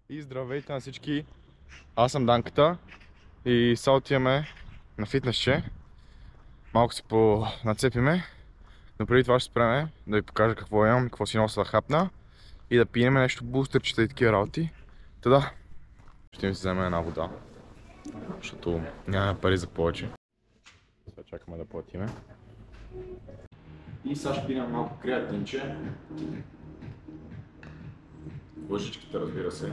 И здравейте на всички, аз съм Данката и сега отиваме на фитнесче. Малко си понацепиме, но преди това ще спреме да ви покажа какво имам, какво си нося да хапна и да пием нещо бустерчета и такива работи. Та да, ще ми си вземем една вода, защото нямаме пари за повече. Сега чакаме да платиме. И сега ще пинем малко креатинче. Лъжичката, разбира се.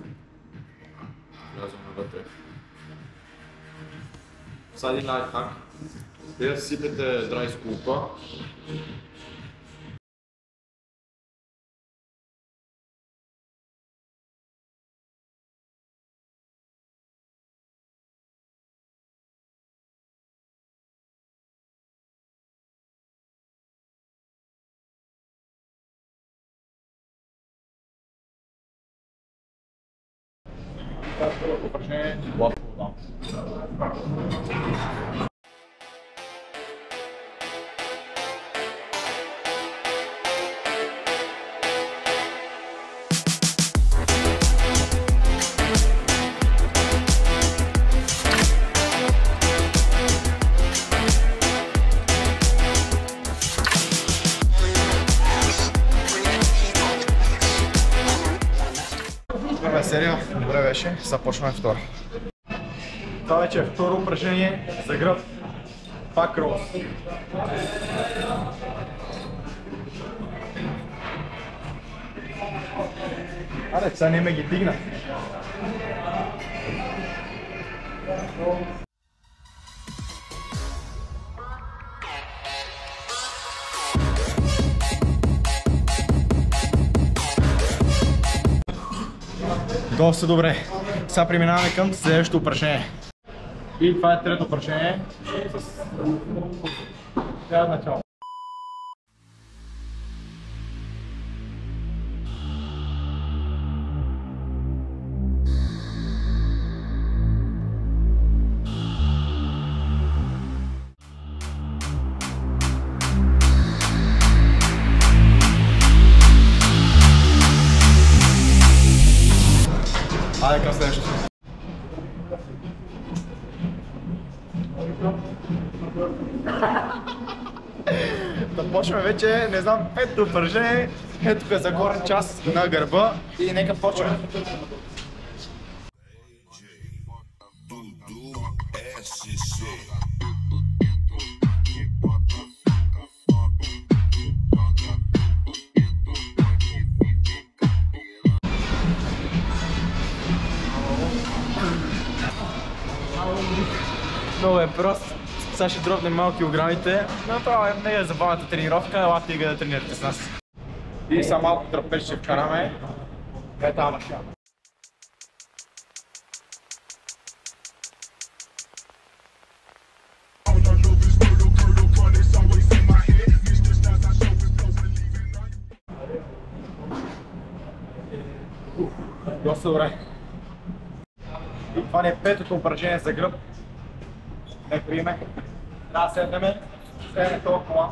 Влязам навътре. Сега един лайфхак. Да сипете драй скулпа. Първото упражнение е главко вода. Първа серия, добре беше, сега почваме втора. Това вече е второ упражнение за гръб. Пак роус. Аре, сега не ме ги дигна. Доста добре. Сега преминаваме към следващото упражнение. И това е трето упражнение с тя начало. Айде към следващото. Да почваме вече, не знам, пето упражнение. Ето тук е за горен част на гърба и нека почваме. Много е прост. Сега ще дропнем малко килограмите, но това не е забавната тренировка, елате и да тренирате с нас. И сега малко трапеж ще вкараме. Е тази машина. Доста добре. И това не е петото упражнение за гръб. Не приеме. Трябва да седнем толкова.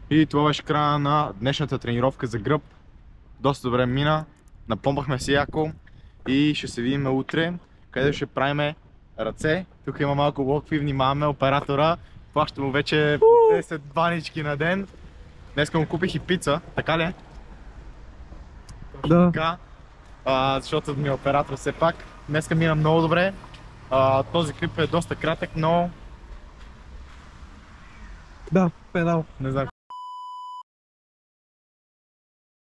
И това беше края на днешната тренировка за гръб. Доста добре мина, напомпахме се яко и ще се видим утре, където ще правим ръце. Тук има малко локви, внимаваме оператора. Плаща му вече 10 банички на ден. Днеска му купих и пица, така ли е? Да. Така, защото ми е оператор все пак. Днеска мина много добре. Този клип е доста кратък, но... Да, педал. Не знам.